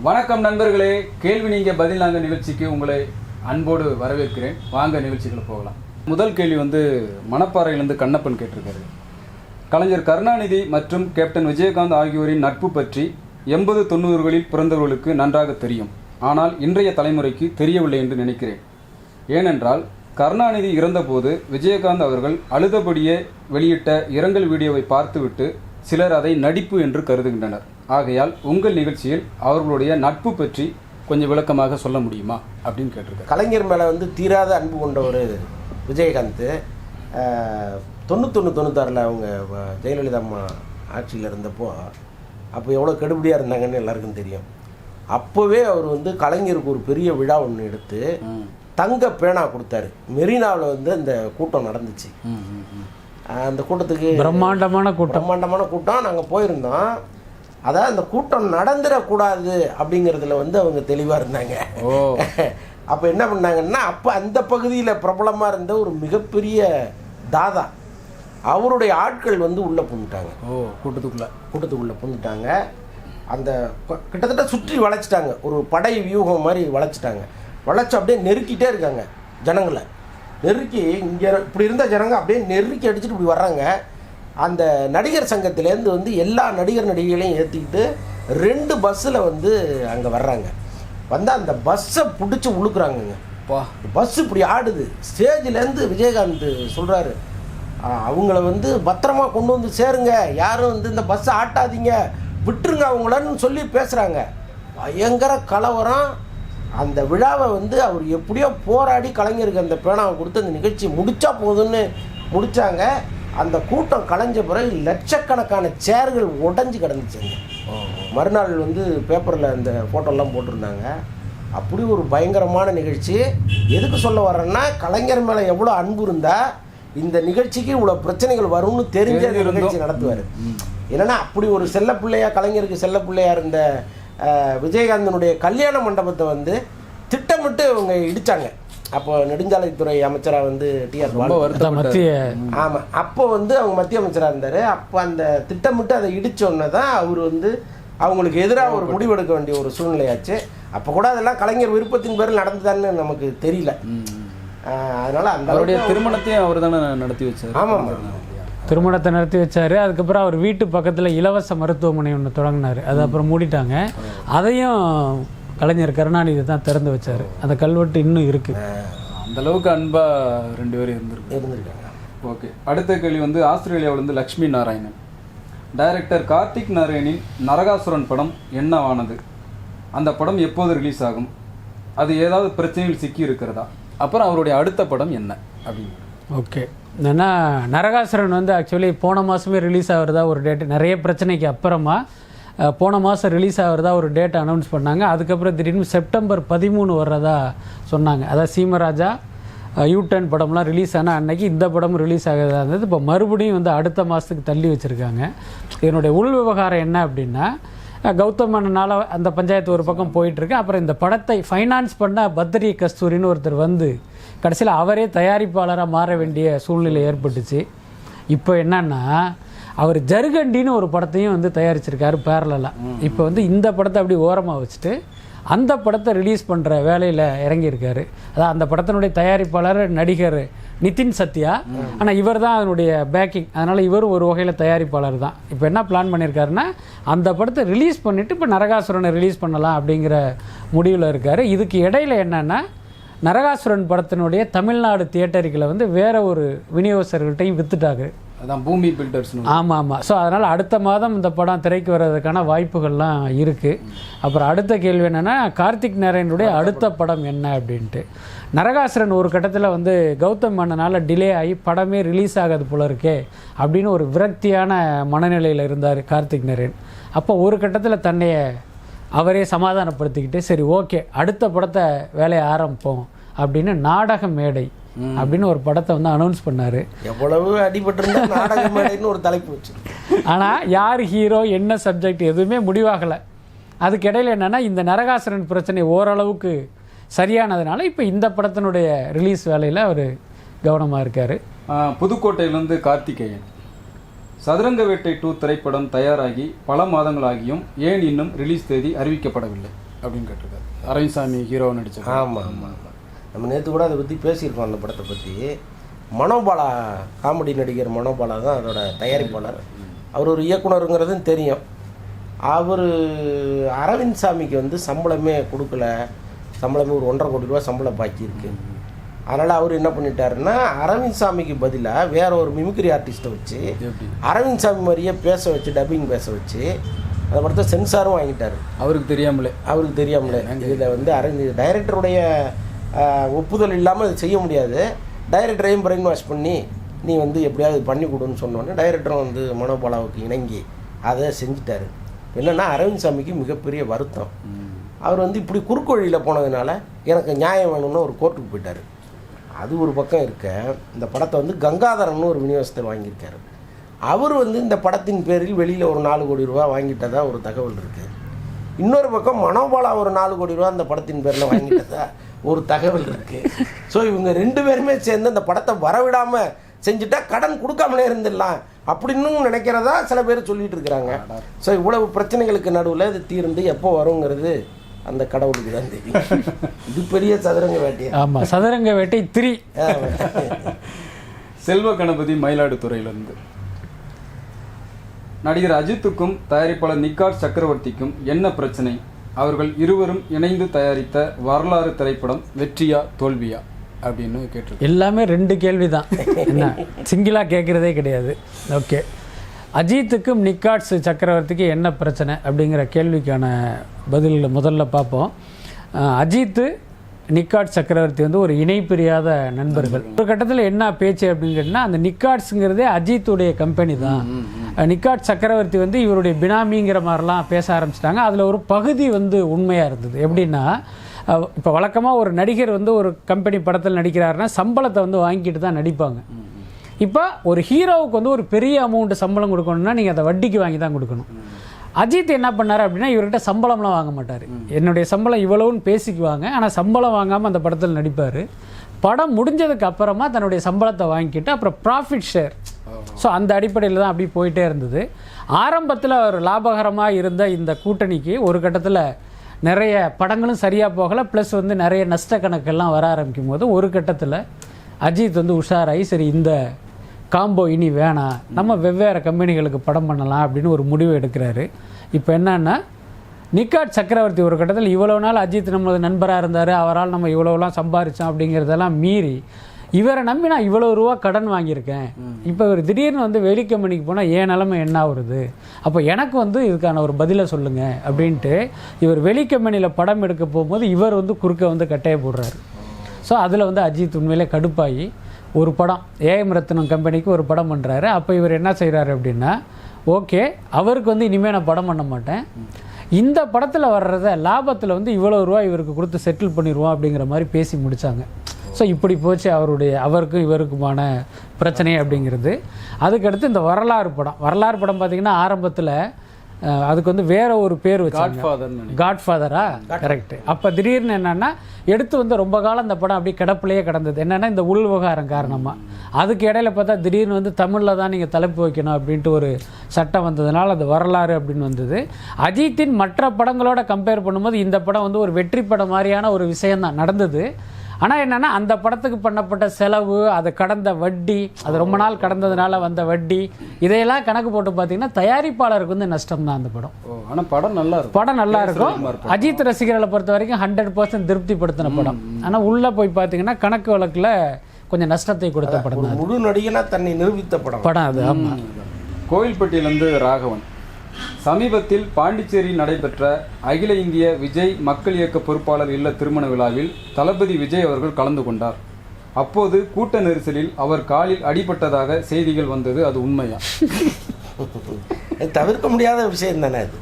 வணக்கம் நண்பர்களே, கேள்வி நீங்கள் பதில் நாங்கள் நிகழ்ச்சிக்கு உங்களை அன்போடு வரவேற்கிறேன். வாங்க நிகழ்ச்சிகளை போகலாம். முதல் கேள்வி மணப்பாறையிலிருந்து கண்ணப்பன் கேட்டிருக்காரு. கலைஞர் கருணாநிதி மற்றும் கேப்டன் விஜயகாந்த் ஆகியோரின் நட்பு பற்றி 80-90களில் பிறந்தவர்களுக்கு நன்றாக தெரியும். ஆனால் இன்றைய தலைமுறைக்கு தெரியவில்லை என்று நினைக்கிறேன். ஏனென்றால் கருணாநிதி இறந்தபோது விஜயகாந்த் அவர்கள் அழுதபடியே வெளியிட்ட இரங்கல் வீடியோவை பார்த்துவிட்டு சிலர் அதை நடிப்பு என்று கருதுகின்றனர். ஆகையால் உங்கள் நிகழ்ச்சியில் அவர்களுடைய நட்பு பற்றி கொஞ்சம் விளக்கமாக சொல்ல முடியுமா அப்படின்னு கேட்டிருக்காரு. கலைஞர் மேலே தீராத அன்பு கொண்ட ஒரு விஜயகாந்த் 91-96 அவங்க ஜெயலலிதா அம்மா ஆட்சியில் இருந்தப்போ அப்போ எவ்வளோ கெடுபடியாக இருந்தாங்கன்னு எல்லாருக்கும் தெரியும். அப்போவே அவர் கலைஞருக்கு ஒரு பெரிய விழா ஒன்று எடுத்து தங்க பேனா கொடுத்தாரு. மெரினாவில் அந்த கூட்டம் நடந்துச்சு. அந்த கூட்டத்துக்கு பிரம்மாண்டமான கூட்டம் நாங்கள் போயிருந்தோம். அதாவது அந்த கூட்டம் நடந்துடக்கூடாது அப்படிங்கிறதுல அவங்க தெளிவாக இருந்தாங்க. அப்போ என்ன பண்ணாங்கன்னா, அப்போ அந்த பகுதியில் பிரபலமாக இருந்த ஒரு மிகப்பெரிய தாதா அவருடைய ஆட்கள் உள்ளே புந்துட்டாங்க. கூட்டத்துக்குள்ளே புந்துட்டாங்க. அந்த கிட்டத்தட்ட சுற்றி வளைச்சிட்டாங்க. ஒரு படை வியூகம் மாதிரி வளைச்சிட்டாங்க. வளைச்சி அப்படியே நெருக்கிட்டே இருக்காங்க. ஜனங்களை நெருக்கி, இங்கே இப்படி இருந்த ஜனங்க அப்படியே நெருக்கி அடிச்சுட்டு இப்படி வர்றாங்க. அந்த நடிகர் சங்கத்திலேருந்து எல்லா நடிகர்களையும் ஏற்றிக்கிட்டு 2 பஸ்ஸில் அங்கே வர்றாங்க. அந்த பஸ்ஸை பிடிச்சி உழுக்குறாங்கங்க. பஸ் இப்படி ஆடுது. ஸ்டேஜிலேருந்து விஜயகாந்த் சொல்கிறாரு, அவங்கள பத்திரமா கொண்டு சேருங்க, யாரும் இந்த பஸ்ஸை ஆட்டாதீங்க, விட்டுருங்க அவங்களன்னு சொல்லி பேசுகிறாங்க. பயங்கர கலவரம். அந்த விழாவை அவர் எப்படியோ போராடி கலைஞருக்கு அந்த பேனாவை கொடுத்து அந்த நிகழ்ச்சி முடித்தா போதுன்னு முடித்தாங்க. அந்த கூட்டம் கலைஞ்ச பிறகு லட்சக்கணக்கான சேர்கள் உடஞ்சி கிடந்துச்சுங்க. மறுநாள் பேப்பரில் அந்த ஃபோட்டோலாம் போட்டிருந்தாங்க. அப்படி ஒரு பயங்கரமான நிகழ்ச்சி. எதுக்கு சொல்ல வர்றேன்னா, கலைஞர் மேலே எவ்வளோ அன்பு இருந்தால் இந்த நிகழ்ச்சிக்கு இவ்வளோ பிரச்சனைகள் வரும்னு தெரிஞ்ச நிகழ்ச்சி நடத்துவார். ஏன்னா அப்படி ஒரு செல்லப்பிள்ளையாக, கலைஞருக்கு செல்லப்பிள்ளையாக இருந்த விஜயகாந்தனுடைய கல்யாண மண்டபத்தை திட்டமிட்டு அவங்க இடித்தாங்க. அப்போ நெடுஞ்சாலைத்துறை அமைச்சராக டிஆர் ஆமாம், அப்போ அவங்க மத்திய அமைச்சராக இருந்தார். அப்போ அந்த திட்டமிட்டு அதை இடித்தோன்னே தான் அவர் அவங்களுக்கு எதிராக ஒரு முடிவெடுக்க வேண்டிய ஒரு சூழ்நிலையாச்சு. அப்போ கூட அதெல்லாம் கலைஞர் விருப்பத்தின் பேரில் நடந்ததான்னு நமக்கு தெரியல. அதனால் அந்த அவருடைய திருமணத்தையும் அவர் தானே நடத்தி வச்சார். ஆமாம், திருமணத்தை நடத்தி வச்சார். அதுக்கப்புறம் அவர் வீட்டு பக்கத்தில் இலவச மருத்துவமனை ஒன்று தொடங்கினார். அது அப்புறம் மூடிட்டாங்க. அதையும் கலைஞர் கருணாநிதி தான் திறந்து வச்சார். அந்த கல்வெட்டு இன்னும் இருக்குது. அந்த அளவுக்கு அன்பாக 2 பேரும் இருந்திருக்காங்க. ஓகே, அடுத்த கேள்வி ஆஸ்திரேலியாவிலிருந்து லக்ஷ்மி நாராயணன். டைரக்டர் கார்த்திக் நாராயணின் நரகாசுரன் படம் என்னவானது? அந்த படம் எப்போது ரிலீஸ் ஆகும்? அது ஏதாவது பிரச்சனைகள் சிக்கி இருக்கிறதா? அப்புறம் அவருடைய அடுத்த படம் என்ன அப்படின்னு. ஓகே, என்னென்னா நரகாசுரன் ஆக்சுவலி போன மாதமே ரிலீஸ் ஆகிறதா ஒரு டேட்டு, நிறைய பிரச்சனைக்கு அப்புறமா போன மாதம் ரிலீஸ் ஆகிறதா ஒரு டேட் அனௌன்ஸ் பண்ணாங்க. அதுக்கப்புறம் திடீர்னு செப்டம்பர் 13 வர்றதா சொன்னாங்க. அதாவது சீமராஜா, யூ-டர்ன் படம்லாம் ரிலீஸ் ஆனால் அன்னைக்கு இந்த படமும் ரிலீஸ் ஆகிறதா இருந்தது. இப்போ மறுபடியும் அடுத்த மாதத்துக்கு தள்ளி வச்சுருக்காங்க. இதனுடைய உள் விவகாரம் என்ன அப்படின்னா, கௌதம் மேனனால் அந்த பஞ்சாயத்து ஒரு பக்கம் போயிட்டுருக்கு. அப்புறம் இந்த படத்தை ஃபைனான்ஸ் பண்ண பத்ரி கஸ்தூரின்னு ஒருத்தர் கடைசியில் அவரே தயாரிப்பாளராக மாற வேண்டிய சூழ்நிலை ஏற்பட்டுச்சு. இப்போ என்னன்னா, அவர் ஜருகண்டின்னு ஒரு படத்தையும் தயாரிச்சிருக்காரு பேரலாக. இப்போ இந்த படத்தை அப்படி ஓரமாக வச்சுட்டு அந்த படத்தை ரிலீஸ் பண்ணுற வேலையில் இறங்கியிருக்காரு. அதான் அந்த படத்தினுடைய தயாரிப்பாளர் நடிகர் நிதின் சத்யா. ஆனால் இவர் தான் அதனுடைய பேக்கிங். அதனால் இவர் ஒரு வகையில் தயாரிப்பாளர் தான். இப்போ என்ன பிளான் பண்ணியிருக்காருன்னா, அந்த படத்தை ரிலீஸ் பண்ணிவிட்டு இப்போ நரகாசுரனை ரிலீஸ் பண்ணலாம் அப்படிங்கிற முடிவில் இருக்கார். இதுக்கு இடையில் என்னென்னா, நரகாசுரன் படத்தினுடைய தமிழ்நாடு தியேட்டருக்கில் வேறு ஒரு விநியோகஸ்தர்கள்ட்டையும் விற்றுட்டாங்க. அதான் பூமி பில்டர்ஸ். ஆமாம். ஸோ அதனால் அடுத்த மாதம் இந்த படம் திரைக்கு வர்றதுக்கான வாய்ப்புகள்லாம் இருக்குது. அப்புறம் அடுத்த கேள்வி என்னென்னா, கார்த்திக் நாராயணனுடைய அடுத்த படம் என்ன அப்படின்ட்டு. நரகாசுரன் ஒரு கட்டத்தில் கௌதம் மேனனால் டிலே ஆகி படமே ரிலீஸ் ஆகாது போல இருக்கே அப்படின்னு ஒரு விரக்தியான மனநிலையில் இருந்தார் கார்த்திக் நாராயண். அப்போ ஒரு கட்டத்தில் தன்னைய அவரே சமாதானப்படுத்திக்கிட்டு, சரி ஓகே அடுத்த படத்தை வேலையை ஆரம்பிப்போம் அப்படின்னு நாடக மேடை அப்படின்னு ஒரு படத்தை அனௌன்ஸ் பண்ணார். எவ்வளவு அடிபட்டிருந்தா நாடக மேடைன்னு ஒரு தலைப்பு வச்சு. ஆனால் யார் ஹீரோ, என்ன சப்ஜெக்ட் எதுவுமே முடிவாகலை. அதுக்கு இடையில் என்னென்னா, இந்த நரகாசுரன் பிரச்சனை ஓரளவுக்கு சரியானதுனால இப்போ இந்த படத்தினுடைய ரிலீஸ் வேலையில் அவர் கவனமாக இருக்கார். புதுக்கோட்டையிலிருந்து கார்த்திகேயன். சதுரங்க வேட்டை 2 திரைப்படம் தயாராகி பல மாதங்களாகியும் ஏன் இன்னும் ரிலீஸ் தேதி அறிவிக்கப்படவில்லை? அப்படின்னு கேட்டிருக்காரு. அரவிந்த்சாமி ஹீரோவை நடிச்ச. ஆமாம் ஆமாம் ஆமாம், நம்ம நேற்று கூட அதை பற்றி பேசியிருக்கோம். அந்த படத்தை பற்றி மனோபாலா, காமெடி நடிகர் மனோபாலா தான் அதோட தயாரிப்பாளர். அவர் ஒரு இயக்குனருங்கிறதும் தெரியும். அவர் அரவிந்த் சாமிக்கு வந்து சம்பளமே கொடுக்கல. சம்பளமே ஒரு 1.5 கோடி ரூபா சம்பளம் பாக்கி இருக்குது. அதனால் அவர் என்ன பண்ணிட்டாருன்னா, அரவிந்த் சாமிக்கு பதிலாக வேற ஒரு மிமிக்ரி ஆர்டிஸ்ட்டை வச்சு அரவிந்த் சாமி மாதிரியே பேச வச்சு, டப்பிங் பேச வச்சு அந்த படத்தை சென்சாரும் வாங்கிட்டார். அவருக்கு தெரியாமலே இதில் வந்து அரவிந்த் டைரக்டருடைய ஒப்புதல் இல்லாமல் இது செய்ய முடியாது. டைரக்டரையும் பிரெயின் வாஷ் பண்ணி நீ வந்து எப்படியாவது பண்ணி கொடுன்னு சொன்னோன்னே டைரக்டரும் வந்து மனோபாலாவுக்கு இணங்கி அதை செஞ்சுட்டார். என்னென்னா அரவிந்த் சாமிக்கு மிகப்பெரிய வருத்தம். அவர் வந்து இப்படி குறுக்கு வழியில் போனதுனால எனக்கு நியாயம் வேணும்னு ஒரு கோர்ட்டுக்கு போயிட்டார். அது ஒரு பக்கம் இருக்க, இந்த படத்தை வந்து கங்காதரன் ஒரு விநியோகஸ்தர் வாங்கியிருக்காரு. அவர் வந்து இந்த படத்தின் பேரில் வெளியில் ஒரு 4 கோடி ரூபா வாங்கிட்டதா ஒரு தகவல் இருக்குது. இன்னொரு பக்கம் மனோபாலா ஒரு 4 கோடி ரூபா அந்த படத்தின் பேரில் வாங்கிட்டதா ஒரு தகவல் இருக்குது. ஸோ இவங்க 2 பேருமே சேர்ந்து அந்த படத்தை வரவிடாமல் செஞ்சுட்டா கடன் கொடுக்காமலே இருந்துடலாம் அப்படின்னு நினைக்கிறதா சில பேர் சொல்லிட்டு இருக்கிறாங்க. ஸோ இவ்வளவு பிரச்சனைகளுக்கு நடுவில் இது தீர்ந்து எப்போ வருங்கிறது அந்த கடவுளுக்கு தான் தெரியும். இது பெரிய சதுரங்க வேட்டை. ஆமாம், சதுரங்க வேட்டை 3. செல்வ கணபதி மயிலாடுதுறையிலிருந்து, நடிகர் அஜித்துக்கும் தயாரிப்பாளர் நிக்காட் சக்கரவர்த்திக்கும் என்ன பிரச்சனை? அவர்கள் இருவரும் இணைந்து தயாரித்த வரலாறு திரைப்படம் வெற்றியா தோல்வியா அப்படின்னு கேட்டிருக்கேன். எல்லாமே 2 கேள்வி தான், என்ன சிங்கிளாக கேட்குறதே கிடையாது. ஓகே, அஜித்துக்கும் நிக்காட்ஸ் சக்கரவர்த்திக்கு என்ன பிரச்சனை அப்படிங்கிற கேள்விக்கான பதில்களை முதல்ல பார்ப்போம். அஜித்து நிக்காட் சக்கரவர்த்தி வந்து ஒரு இணை பிரியாத நண்பர்கள். ஒரு கட்டத்தில் என்ன பேச்சு அப்படின்னு கேட்டால், அந்த நிக்காட்ஸுங்கிறதே அஜித்துடைய கம்பெனி தான். நிக்காட் சக்கரவர்த்தி வந்து இவருடைய பினாமிங்கிற மாதிரிலாம் பேச ஆரம்பிச்சிட்டாங்க. அதில் ஒரு பகுதி வந்து உண்மையாக இருந்தது. எப்படின்னா, இப்போ வழக்கமாக ஒரு நடிகர் வந்து ஒரு கம்பெனி படத்தில் நடிக்கிறாருன்னா சம்பளத்தை வந்து வாங்கிட்டு தான் நடிப்பாங்க. இப்போ ஒரு ஹீரோவுக்கு வந்து ஒரு பெரிய அமௌண்ட் சம்பளம் கொடுக்கணும்னா நீங்கள் அதை வட்டிக்கு வாங்கி தான் கொடுக்கணும். அஜித் என்ன பண்ணார் அப்படின்னா, இவர்கிட்ட சம்பளம்லாம் வாங்க மாட்டார். என்னுடைய சம்பளம் இவ்வளவுன்னு பேசிக்குவாங்க, ஆனால் சம்பளம் வாங்காமல் அந்த படத்தில் நடிப்பார். படம் முடிஞ்சதுக்கு அப்புறமா தன்னுடைய சம்பளத்தை வாங்கிக்கிட்டு அப்புறம் ப்ராஃபிட் ஷேர். ஸோ அந்த அடிப்படையில் தான் அப்படி போயிட்டே இருந்தது. ஆரம்பத்தில் ஒரு லாபகரமாக இருந்த இந்த கூட்டணிக்கு ஒரு கட்டத்தில் நிறைய படங்களும் சரியாக போகலை, ப்ளஸ் வந்து நிறைய நஷ்ட கணக்கெல்லாம் வர ஆரம்பிக்கும் போது ஒரு கட்டத்தில் அஜித் வந்து உஷாராகி, சரி இந்த காம்போ இனி வேணாம், நம்ம வெவ்வேறு கம்பெனிகளுக்கு படம் பண்ணலாம் அப்படின்னு ஒரு முடிவு எடுக்கிறாரு. இப்போ என்னன்னா, நிக்காட் சக்கரவர்த்தி ஒரு கட்டத்தில் இவ்வளோ நாள் அஜித் நம்மளது நண்பராக இருந்தார், அவரால் நம்ம இவ்வளோலாம் சம்பாரித்தோம் அப்படிங்கிறதெல்லாம் மீறி இவரை நம்பி நான் இவ்வளோ ரூபா கடன் வாங்கியிருக்கேன். இப்போ இவர் திடீர்னு வந்து வெளி கம்பெனிக்கு போனால் ஏன் நிலைமை என்ன வருது, அப்போ எனக்கு வந்து இதுக்கான ஒரு பதிலை சொல்லுங்கள் அப்படின்ட்டு இவர் வெளி கம்பெனியில் படம் எடுக்க போகும்போது இவர் வந்து குறுக்க வந்து கட்டையை போடுறாரு. ஸோ அதில் வந்து அஜித் உண்மையிலே கடுப்பாகி ஒரு படம் ஏஎம் ரத்னம் கம்பெனிக்கு ஒரு படம் பண்ணுறாரு. அப்போ இவர் என்ன செய்கிறாரு அப்படின்னா, ஓகே அவருக்கு வந்து இனிமேல் நான் படம் பண்ண மாட்டேன், இந்த படத்தில் வர்றத லாபத்தில் வந்து இவ்வளோ ரூபா இவருக்கு கொடுத்து செட்டில் பண்ணிடுவோம் அப்படிங்கிற மாதிரி பேசி முடித்தாங்க. ஸோ இப்படி போச்சு அவருக்கும் இவருக்குமான பிரச்சனை அப்படிங்கிறது. அதுக்கடுத்து இந்த வரலாறு படம் பார்த்திங்கன்னா ஆரம்பத்தில் அதுக்கு வந்து வேற ஒரு பேர் வச்சாங்க, காட்ஃபாதரா, கரெக்ட். அப்போ திடீர்னு என்னென்னா எடுத்து வந்து ரொம்ப காலம் அந்த படம் அப்படியே கிடப்பிலேயே கிடந்தது. என்னென்னா இந்த உள் விவகாரம் காரணமாக. அதுக்கு இடையில பார்த்தா திடீர்னு வந்து தமிழில் தான் நீங்கள் தலைப்பு வைக்கணும் அப்படின்ட்டு ஒரு சட்டம் வந்ததுனால அது வரலாறு அப்படின்னு வந்தது. அஜித்தின் மற்ற படங்களோட கம்பேர் பண்ணும்போது இந்த படம் வந்து ஒரு வெற்றி படம் மாதிரியான ஒரு விஷயம்தான் நடந்தது. ஆனால் என்னென்னா அந்த படத்துக்கு பண்ணப்பட்ட செலவு, அது கடந்த வட்டி, அது ரொம்ப நாள் கடந்ததுனால வந்த வட்டி, இதையெல்லாம் கணக்கு போட்டு பார்த்தீங்கன்னா தயாரிப்பாளருக்கு வந்து நஷ்டம் தான் அந்த படம். ஆனால் படம் நல்லா இருக்கும். அஜித் ரசிகர்களை பொறுத்த வரைக்கும் 100% திருப்திப்படுத்தின படம். ஆனால் உள்ளே போய் பார்த்தீங்கன்னா கணக்கு வழக்கில் கொஞ்சம் நஷ்டத்தை கொடுத்த படம் தான். முழு நடிகனா தன்னை நிரூபித்த படம் அது. ஆமாம். கோவில்பட்டியிலிருந்து ராகவன், சமீபத்தில் பாண்டிச்சேரியில் நடைபெற்ற அகில இந்திய விஜய் மக்கள் இயக்க பொறுப்பாளர் இல்ல திருமண விழாவில் தளபதி விஜய் அவர்கள் கலந்து கொண்டார். அப்போது கூட்ட நெரிசலில் அவர் காலில் அடிபட்டதாக செய்திகள் வந்தது, அது உண்மையா? தவிர்க்க முடியாத விஷயம் தானே அது.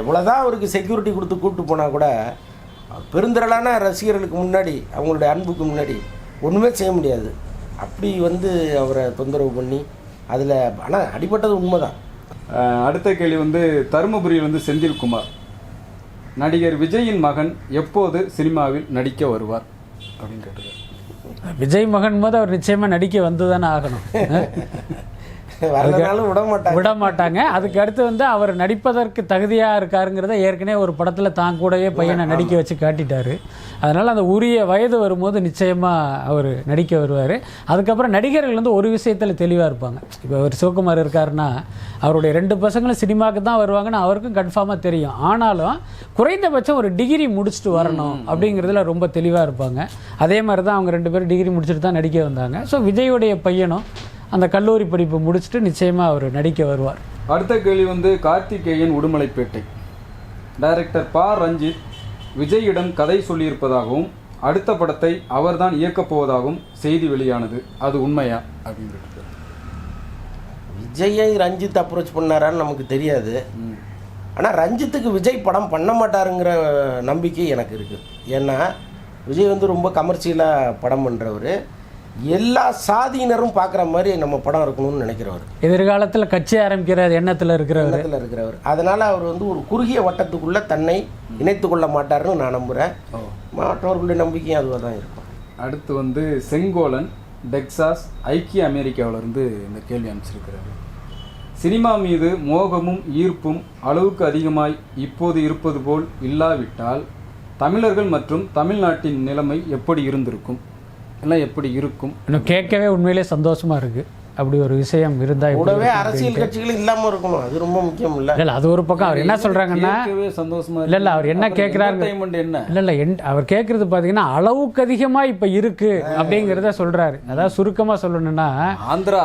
எவ்வளோதான் அவருக்கு செக்யூரிட்டி கொடுத்து கூப்பிட்டு போனால் கூட பெருந்திரளான ரசிகர்களுக்கு முன்னாடி, அவங்களுடைய அன்புக்கு முன்னாடி ஒன்றுமே செய்ய முடியாது. அப்படி வந்து அவரை தொந்தரவு பண்ணி அதில், ஆனால் அடிபட்டது உண்மைதான். அடுத்த கேள்வி வந்து தருமபுரியில் வந்து செந்தில்குமார், நடிகர் விஜயின் மகன் எப்போது சினிமாவில் நடிக்க வருவார் அப்படின்னு கேட்டுருக்கார். விஜய் மகன் போது அவர் நிச்சயமாக நடிக்க வந்து தானே ஆகணும். வரலனாலும் விட மாட்டாங்க. அதுக்கு அடுத்து வந்து அவர் நடிப்பதற்கு தகுதியாக இருக்காருங்கிறத ஏற்கனவே ஒரு படத்தில் தான் கூடயே பையனை நடிக்க வச்சு காட்டிட்டாரு. அதனால் அந்த உரிய வயது வரும்போது நிச்சயமாக அவர் நடிக்க வருவார். அதுக்கப்புறம் நடிகர்கள் வந்து ஒரு விஷயத்தில் தெளிவாக இருப்பாங்க. இப்போ அவர் சிவகுமார் இருக்காருன்னா அவருடைய 2 பசங்களும் சினிமாவுக்கு தான் வருவாங்கன்னு அவருக்கும் கன்ஃபார்மாக தெரியும். ஆனாலும் குறைந்தபட்சம் ஒரு டிகிரி முடிச்சுட்டு வரணும் அப்படிங்கிறதுல ரொம்ப தெளிவாக இருப்பாங்க. அதே மாதிரி தான் அவங்க 2 பேரும் டிகிரி முடிச்சுட்டு தான் நடிக்க வந்தாங்க. ஸோ விஜயுடைய பையனும் அந்த கல்லூரி படிப்பு முடிச்சுட்டு நிச்சயமாக அவர் நடிக்க வருவார். அடுத்த கேள்வி வந்து கார்த்திகேயன் உடுமலைப்பேட்டை. டைரக்டர் பா ரஞ்சித் விஜயிடம் கதை சொல்லியிருப்பதாகவும் அடுத்த படத்தை அவர்தான் இயக்கப் போவதாகவும் செய்தி வெளியானது. அது உண்மையா அப்படின்றது? விஜயை ரஞ்சித் அப்ரோச் பண்ணாரான்னு நமக்கு தெரியாது. ஆனால் ரஞ்சித்துக்கு விஜய் படம் பண்ண மாட்டாருங்கிற நம்பிக்கை எனக்கு இருக்குது. ஏன்னா விஜய் வந்து ரொம்ப கமர்ஷியலாக படம் பண்ணுறவர், எல்லா சாதியினரும் பார்க்குற மாதிரி நம்ம படம் இருக்கணும்னு நினைக்கிறவர், எதிர்காலத்தில் கட்சி ஆரம்பிக்கிற எண்ணத்தில் இருக்கிறவர். அதனால் அவர் வந்து ஒரு குறுகிய வட்டத்துக்குள்ளே தன்னை இணைத்து கொள்ள மாட்டாருன்னு நான் நம்புகிறேன். மற்றவர்களுடைய நம்பிக்கையும் அதுவாக தான் இருக்கும். அடுத்து வந்து செங்கோலன் டெக்சாஸ் ஐக்கிய அமெரிக்காவிலிருந்து இந்த கேள்வி அனுப்பிச்சிருக்கிறாரு. சினிமா மீது மோகமும் ஈர்ப்பும் அளவுக்கு அதிகமாய் இப்போது இருப்பது போல் இல்லாவிட்டால் தமிழர்கள் மற்றும் தமிழ்நாட்டின் நிலைமை எப்படி இருந்திருக்கும், எல்லாம் எப்படி இருக்கும்? இன்னும் கேட்கவே உண்மையிலே சந்தோஷமாக இருக்குது. அப்படி ஒரு விஷயம் இருந்தால் கூடவே அரசியல் கட்சிகளும் இல்லாமல் இருக்கணும், அது ரொம்ப முக்கியம். இல்லை அது ஒரு பக்கம். அவர் என்ன சொல்கிறாங்கன்னா சந்தோஷமா இல்லை அவர் என்ன கேட்குறாரு என்ன இல்லை அவர் கேட்குறது பார்த்தீங்கன்னா அளவுக்கு அதிகமாக இப்போ இருக்குது அப்படிங்கிறத சொல்கிறாரு. அதாவது சுருக்கமாக சொல்லணும்னா ஆந்திரா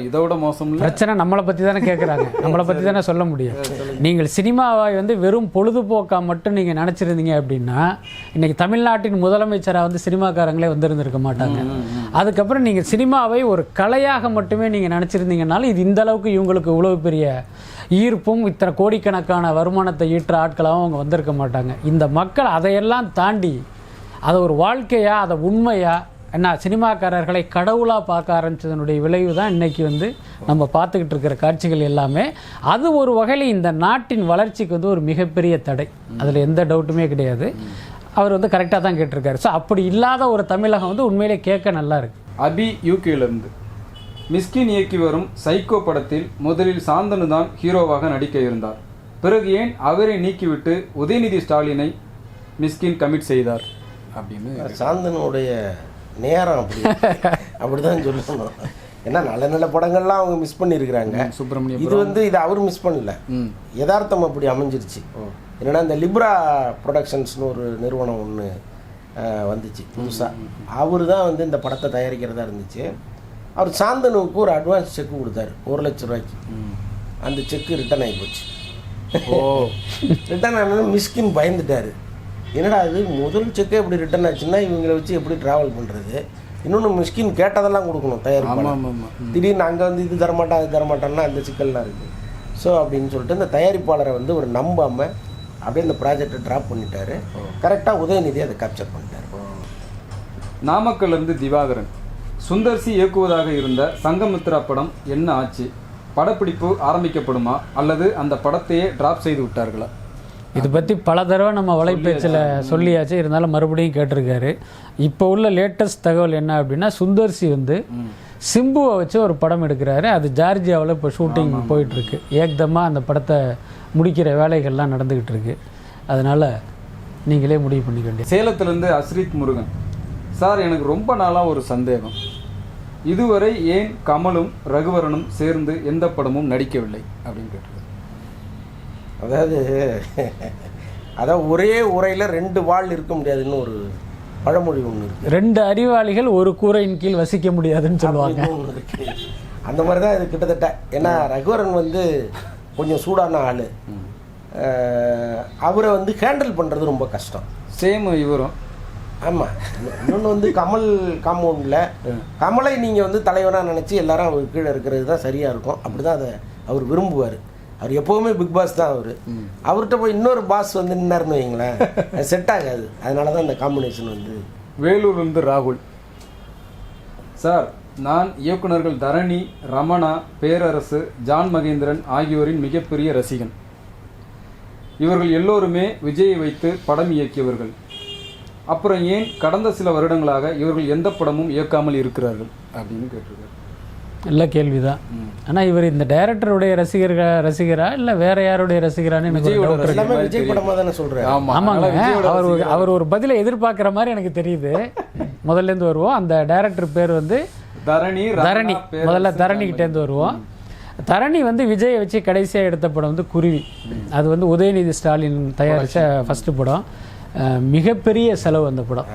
இதோட மோசம் பிரச்சனை நம்மளை பற்றி தானே கேட்குறாங்க, நம்மளை பற்றி தானே சொல்ல முடியும். நீங்கள் சினிமாவை வந்து வெறும் பொழுதுபோக்காக மட்டும் நீங்கள் நினச்சிருந்தீங்க அப்படின்னா இன்னைக்கு தமிழ்நாட்டின் முதலமைச்சராக வந்து சினிமாக்காரங்களே வந்திருந்திருக்க மாட்டாங்க. அதுக்கப்புறம் நீங்கள் சினிமாவை ஒரு கலையாக மட்டுமே நீங்கள் நினச்சிருந்தீங்கனாலும் இது இந்த அளவுக்கு இவங்களுக்கு இவ்வளவு பெரிய ஈர்ப்பும் இத்தனை கோடிக்கணக்கான வருமானத்தை ஈட்டுற ஆட்களாகவும் அவங்க வந்திருக்க மாட்டாங்க. இந்த மக்கள் அதையெல்லாம் தாண்டி அதை ஒரு வாழ்க்கையாக, அதை உண்மையாக என்ன சினிமாக்காரர்களை கடவுளாக பார்க்க ஆரம்பித்ததனுடைய விளைவு தான் இன்றைக்கி வந்து நம்ம பார்த்துக்கிட்டு இருக்கிற காட்சிகள் எல்லாமே. அது ஒரு வகையில் இந்த நாட்டின் வளர்ச்சிக்கு வந்து ஒரு மிகப்பெரிய தடை, அதில் எந்த டவுட்டுமே கிடையாது. அவர் வந்து கரெக்டாக தான் கேட்டிருக்காரு. ஸோ அப்படி இல்லாத ஒரு தமிழகம் வந்து உண்மையிலே கேட்க நல்லா இருக்கு. அபி யூகேலேருந்து மிஸ்கின் இயக்கி வரும் சைக்கோ படத்தில் முதலில் சாந்தனு தான் ஹீரோவாக நடிக்க இருந்தார். பிறகு ஏன் அவரை நீக்கிவிட்டு உதயநிதி ஸ்டாலினை மிஸ்கின் கமிட் செய்தார் அப்படின்னு? சாந்தனுடைய நேரம் அப்படிதான் சொல்லணும். ஏன்னா நல்ல நல்ல படங்கள்லாம் அவங்க மிஸ் பண்ணியிருக்கிறாங்க. சுப்பிரமணியம் இது வந்து இது அவர் மிஸ் பண்ணல, யதார்த்தம் அப்படி அமைஞ்சிருச்சு. என்னன்னா இந்த லிப்ரா ப்ரொடக்ஷன்ஸ்னு ஒரு நிறுவனம் ஒன்று வந்துச்சு புதுசாக. அவர் தான் வந்து இந்த படத்தை தயாரிக்கிறதா இருந்துச்சு. அவர் சாந்தனுவுக்கு ஒரு அட்வான்ஸ் செக் கொடுத்தாரு 1 லட்ச ரூபாய்க்கு. அந்த செக்கு ரிட்டர்ன் ஆகி போச்சு. ரிட்டர்ன் ஆனால் மிஸ்கின் பயந்துட்டார். என்னடா அது முதல் செக்கே எப்படி ரிட்டர்ன் ஆச்சுன்னா இவங்களை வச்சு எப்படி ட்ராவல் பண்ணுறது? இன்னொன்று மிஸ்கின் கேட்டதெல்லாம் கொடுக்கணும் தயாரிப்பாளர். திடீர்னு அங்கே வந்து இது தரமாட்டான் அது தரமாட்டான்னா அந்த சிக்கல்லாம் இருக்குது. ஸோ அப்படின்னு சொல்லிட்டு இந்த தயாரிப்பாளரை வந்து ஒரு நம்பாமல் அப்படியே இந்த ப்ராஜெக்டை ட்ராப் பண்ணிட்டாரு. கரெக்டாக உதயநிதி அதை கேப்சர் பண்ணிட்டார். நாமக்கல்லிருந்து திவாகரன். சுந்தர்சி இயக்குவதாக இருந்த சங்கமித்ரா படம் என்ன ஆச்சு? படப்பிடிப்பு ஆரம்பிக்கப்படுமா அல்லது அந்த படத்தையே டிராப் செய்து விட்டார்களா? இது பற்றி பல தடவை நம்ம வலைப்பேச்சில் சொல்லியாச்சு, இருந்தாலும் மறுபடியும் கேட்டிருக்காரு. இப்போ உள்ள லேட்டஸ்ட் தகவல் என்ன அப்படின்னா சுந்தர்சி வந்து சிம்புவை வச்சு ஒரு படம் எடுக்கிறாரு. அது ஜார்ஜியாவில் இப்போ ஷூட்டிங் போயிட்டுருக்கு. ஏக்தமாக அந்த படத்தை முடிக்கிற வேலைகள்லாம் நடந்துக்கிட்டு இருக்கு. அதனால் நீங்களே முடிவு பண்ணிக்க வேண்டிய. சேலத்திலேருந்து அஸ்ரித் முருகன். சார், எனக்கு ரொம்ப நாளாக ஒரு சந்தேகம். இதுவரை ஏன் கமலும் ரகுவரனும் சேர்ந்து எந்த படமும் நடிக்கவில்லை அப்படின்னு கேட்டிருக்காரு. அதாவது ஒரே உரையில் 2 வாள் இருக்க முடியாதுன்னு ஒரு பழமொழி ஒன்று இருக்குது. 2 அறிவாளிகள் ஒரு கூரையின் கீழ் வசிக்க முடியாதுன்னு சொல்லுவாங்க. அந்த மாதிரி தான் இது கிட்டத்தட்ட. ஏன்னா ரகுவரன் வந்து கொஞ்சம் சூடான ஆள், அவரை வந்து ஹேண்டில் பண்ணுறது ரொம்ப கஷ்டம். சேம் இவரும். ஆமாம். இன்னொன்று வந்து கமல் காம்பவுண்டில் கமலை நீங்கள் வந்து தலைவனாக நினச்சி எல்லாரும் அவர் கீழே இருக்கிறது தான் சரியாக இருக்கும். அப்படி தான் அதை அவர் விரும்புவார். அவர் எப்போவுமே பிக் பாஸ் தான். அவர்கிட்ட போய் இன்னொரு பாஸ் வந்து நின்னாருன்னு வைங்களேன், அது செட் ஆகாது. அதனால தான் இந்த காம்பினேஷன் வந்து. வேலூர்லேருந்து ராகுல். சார், நான் இயக்குநர்கள் தரணி, ரமணா, பேரரசு, ஜான் மகேந்திரன் ஆகியோரின் மிகப்பெரிய ரசிகன். இவர்கள் எல்லோருமே விஜயை வைத்து படம் இயக்கியவர்கள். அப்புறம் ஏன் கடந்த சில வருடங்களாக இவர்கள் எந்த படமும் இயக்காமல் இருக்கிறார்கள் அப்படின்னு கேட்டிருக்காரு. நல்ல கேள்வி தான். ஆனால் இவர் இந்த டைரக்டருடைய ரசிகரா இல்லை வேற யாருடைய ரசிகரான்னு எனக்கு ஒரு doubt இருக்கு. எல்லாமே விஜய் படமாக தானே சொல்கிறேன். ஆமாங்க, அவர் ஒரு பதிலை எதிர்பார்க்குற மாதிரி எனக்கு தெரியுது. முதல்லேருந்து வருவோம். அந்த டைரக்டர் பேர் வந்து தரணி. முதல்ல தரணிக்கிட்டேருந்து வருவோம். தரணி வந்து விஜயை வச்சு கடைசியாக எடுத்த படம் வந்து குருவி. அது வந்து உதயநிதி ஸ்டாலின் தயாரித்த ஃபஸ்ட்டு படம். மிகப்பெரிய செலவு அந்த படம்.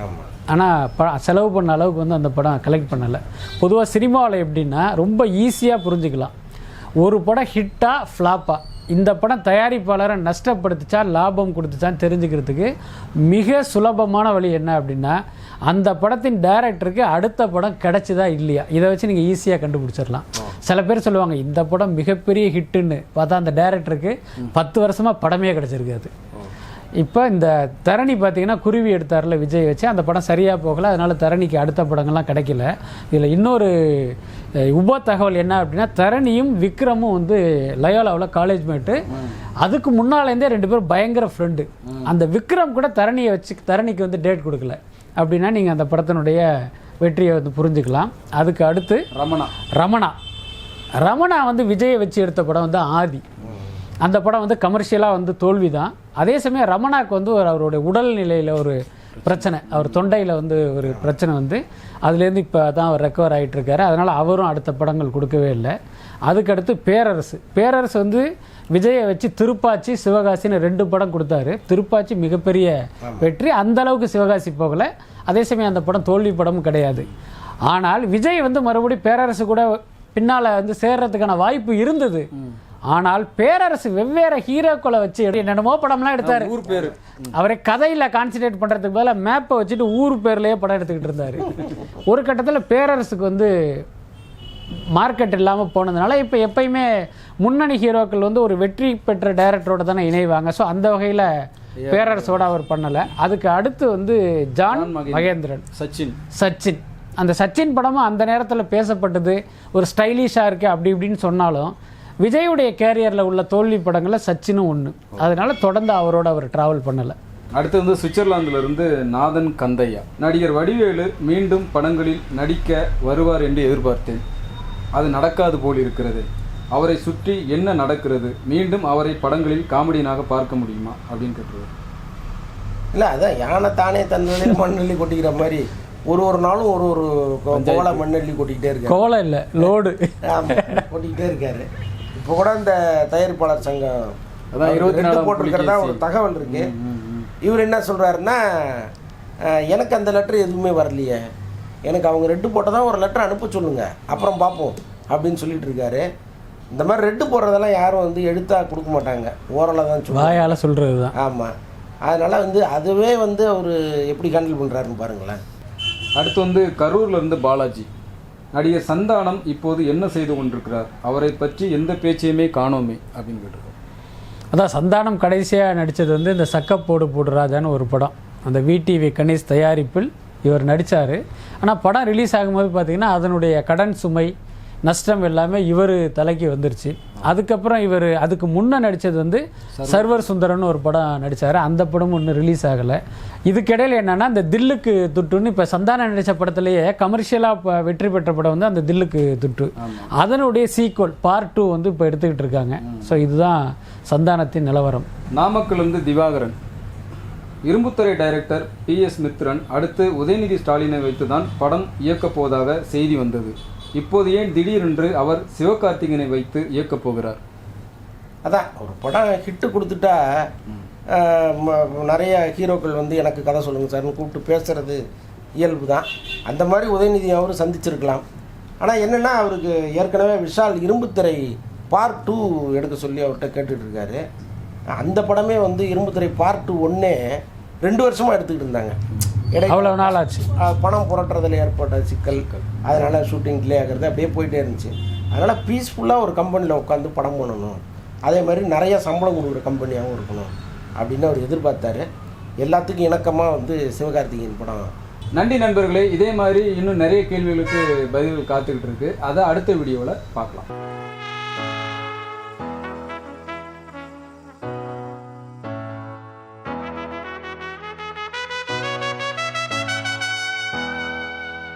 ஆனால் செலவு பண்ண அளவுக்கு வந்து அந்த படம் கலெக்ட் பண்ணலை. பொதுவாக சினிமாவில் எப்படின்னா ரொம்ப ஈஸியாக புரிஞ்சுக்கலாம், ஒரு படம் ஹிட்டா ஃப்ளாப்பா. இந்த படம் தயாரிப்பாளரை நஷ்டப்படுத்துச்சா லாபம் கொடுத்துச்சான்னு தெரிஞ்சுக்கிறதுக்கு மிக சுலபமான வழி என்ன அப்படின்னா, அந்த படத்தின் டைரக்டருக்கு அடுத்த படம் கிடைச்சதா இல்லையா, இதை வச்சு நீங்கள் ஈஸியாக கண்டுபிடிச்சிடலாம். சில பேர் சொல்லுவாங்க இந்த படம் மிகப்பெரிய ஹிட்டுன்னு, பார்த்தா அந்த டைரக்டருக்கு 10 வருஷமாக படமே கிடச்சிருக்காது. இப்போ இந்த தரணி பார்த்தீங்கன்னா குருவி எடுத்தாரில் விஜய் வச்சு, அந்த படம் சரியாக போகலை, அதனால் தரணிக்கு அடுத்த படங்கள்லாம் கிடைக்கல. இதில் இன்னொரு உப தகவல் என்ன அப்படின்னா, தரணியும் விக்ரமும் வந்து லயோலாவில் காலேஜ் மேட்டு. அதுக்கு முன்னாலேருந்தே 2 பேரும் பயங்கர ஃப்ரெண்டு. அந்த விக்ரம் கூட தரணிக்கு வந்து டேட் கொடுக்கல அப்படின்னா நீங்கள் அந்த படத்தினுடைய வெற்றியை வந்து புரிஞ்சுக்கலாம். அதுக்கு அடுத்து ரமணா வந்து விஜயை வச்சு எடுத்த படம் வந்து ஆதி. அந்த படம் வந்து கமர்ஷியலாக வந்து தோல்வி தான். அதே சமயம் ரமணாவுக்கு வந்து அவருடைய உடல்நிலையில் ஒரு பிரச்சனை, அவர் தொண்டையில் வந்து ஒரு பிரச்சனை வந்து அதுலேருந்து இப்போ தான் அவர் ரெக்கவர் ஆகிட்டுருக்காரு. அதனால் அவரும் அடுத்த படங்கள் கொடுக்கவே இல்லை. அதுக்கடுத்து பேரரசு வந்து விஜயை வச்சு திருப்பாச்சி சிவகாசின்னு 2 படம் கொடுத்தாரு. திருப்பாச்சி மிகப்பெரிய வெற்றி, அந்தளவுக்கு சிவகாசி போகலை. அதே சமயம் அந்த படம் தோல்வி படமும் கிடையாது. ஆனால் விஜய் வந்து மறுபடியும் பேரரசு கூட பின்னால் வந்து சேர்றதுக்கான வாய்ப்பு இருந்தது. ஆனால் பேரரசு வெவ்வேறு ஹீரோக்களை வச்சு என்னென்னமோ படம்லாம் எடுத்தார். ஊர் பேர் அவரை கதையில் கான்சன்ட்ரேட் பண்ணுறதுக்கு பதிலாக மேப்பை வச்சுட்டு ஊர் பேர்லேயே படம் எடுத்துக்கிட்டு இருந்தார். ஒரு கட்டத்தில் பேரரசுக்கு வந்து மார்க்கெட் இல்லாமல் போனதுனால இப்போ எப்பயுமே முன்னணி ஹீரோக்கள் வந்து ஒரு வெற்றி பெற்ற டைரக்டரோட தானே இணைவாங்க. ஸோ அந்த வகையில் பேரரசோடு அவர் பண்ணலை. அதுக்கு அடுத்து வந்து ஜான் மகேந்திரன், சச்சின். அந்த சச்சின் படமும் அந்த நேரத்தில் பேசப்பட்டது, ஒரு ஸ்டைலிஷாக இருக்குது அப்படி இப்படின்னு சொன்னாலும் விஜயுடைய கேரியரில் உள்ள தோல்வி படங்களில் சச்சினும் ஒன்று. அதனால தொடர்ந்து அவரோட அவர் டிராவல் பண்ணலை. அடுத்து வந்து சுவிட்சர்லாந்திலிருந்து நாதன் கந்தையா. நடிகர் வடிவேலு மீண்டும் படங்களில் நடிக்க வருவார் என்று எதிர்பார்த்தேன், அது நடக்காது போல் இருக்கிறது. அவரை சுற்றி என்ன நடக்கிறது? மீண்டும் அவரை படங்களில் காமெடியனாக பார்க்க முடியுமா அப்படின்னு கேட்டுருவார். இல்லை, அதான் யானை தானே தந்ததில் மண்ணெல்லி கொட்டிக்கிற மாதிரி ஒரு நாளும் ஒரு கோலை மண்ணெல்லி கொட்டிக்கிட்டே இருக்காரு. கோலை இல்லை, லோடு கொட்டிக்கிட்டே இருக்காரு. இப்போ கூட இந்த தயாரிப்பாளர் சங்கம் 24 போட்டிருக்கிறதா ஒரு தகவல் இருக்கு. இவர் என்ன சொல்றாருன்னா, எனக்கு அந்த லெட்டர் எதுவுமே வரலையே, எனக்கு அவங்க 2 போட்டதான் ஒரு லெட்டர் அனுப்ப சொல்லுங்க, அப்புறம் பார்ப்போம் அப்படின்னு சொல்லிட்டு இருக்காரு. இந்த மாதிரி 2 போடுறதெல்லாம் யாரும் வந்து எழுத்தா கொடுக்க மாட்டாங்க, ஓரளவு தான் சொல்லுவாங்க, சொல்றது தான். ஆமாம், அதனால வந்து அதுவே வந்து அவர் எப்படி ஹேண்டில் பண்ணுறாருன்னு பாருங்களேன். அடுத்து வந்து கரூர்ல இருந்து பாலாஜி. நடிகர் சந்தானம் இப்போது என்ன செய்து கொண்டிருக்கிறார்? அவரை பற்றி எந்த பேச்சையுமே காணோமே அப்படின்னு கேட்டிருக்காரு. அதான் சந்தானம் கடைசியாக நடித்தது வந்து இந்த சக்கப்போடு போடு ராஜான்னு ஒரு படம். அந்த விடிவி கணேஷ் தயாரிப்பில் இவர் நடித்தார். ஆனால் படம் ரிலீஸ் ஆகும்போது பார்த்திங்கன்னா அதனுடைய கடன் சுமை நஷ்டம் எல்லாமே இவர் தலைக்கு வந்துருச்சு. அதுக்கப்புறம் இவர் அதுக்கு முன்னே நடித்தது வந்து சர்வர் சுந்தரன்னு ஒரு படம் நடித்தார். அந்த படமும் இன்னும் ரிலீஸ் ஆகலை. இதுக்கிடையில் என்னென்னா இந்த தில்லுக்கு துட்டுன்னு இப்போ சந்தானம் நடித்த படத்துலேயே கமர்ஷியலாக வெற்றி பெற்ற படம் வந்து அந்த தில்லுக்கு துட்டு, அதனுடைய சீக்வல் பார்ட் 2 வந்து இப்போ எடுத்துக்கிட்டு இருக்காங்க. ஸோ இதுதான் சந்தானத்தின் நிலவரம். நாமக்கல் வந்து திவாகரன். இரும்புத்துறை டைரக்டர் PS மித்ரன் அடுத்து உதயநிதி ஸ்டாலினை வைத்து தான் படம் இயக்கப் போவதாக செய்தி வந்தது. இப்போது ஏன் திடீரென்று அவர் சிவகார்த்திகனை வைத்து இயக்கப் போகிறார்? அதான் ஒரு படம் ஹிட்டு கொடுத்துட்டா நிறைய ஹீரோக்கள் வந்து எனக்கு கதை சொல்லுங்கள் சார்னு கூப்பிட்டு பேசுகிறது இயல்பு தான். அந்த மாதிரி உதயநிதி அவரும் சந்திச்சிருக்கலாம். ஆனால் என்னென்னா அவருக்கு ஏற்கனவே விஷால் இரும்புத்திரை பார்ட் 2 எடுக்க சொல்லி அவர்கிட்ட கேட்டுட்ருக்காரு. அந்த படமே வந்து இரும்புத்திரை பார்ட் 1 2 வருஷமாக எடுத்துக்கிட்டு இருந்தாங்க. அவ்வளோ நாள் ஆச்சு. பணம் புரட்டுறதுல ஏற்பட்ட சிக்கல், அதனால் ஷூட்டிங் டிலே ஆகிறது அப்படியே போயிட்டே இருந்துச்சு. அதனால் பீஸ்ஃபுல்லாக ஒரு கம்பெனியில் உட்காந்து படம் பண்ணணும், அதே மாதிரி நிறைய சம்பளம் கொடுக்குற கம்பெனியாகவும் இருக்கணும் அப்படின்னு அவர் எதிர்பார்த்தாரு. எல்லாத்துக்கும் இணக்கமாக வந்து சிவகார்த்திகேயன் படம். நன்றி நண்பர்களே. இதே மாதிரி இன்னும் நிறைய கேள்விகளுக்கு பதில்கள் காத்துக்கிட்டு இருக்கு. அதை அடுத்த வீடியோவில் பார்க்கலாம்.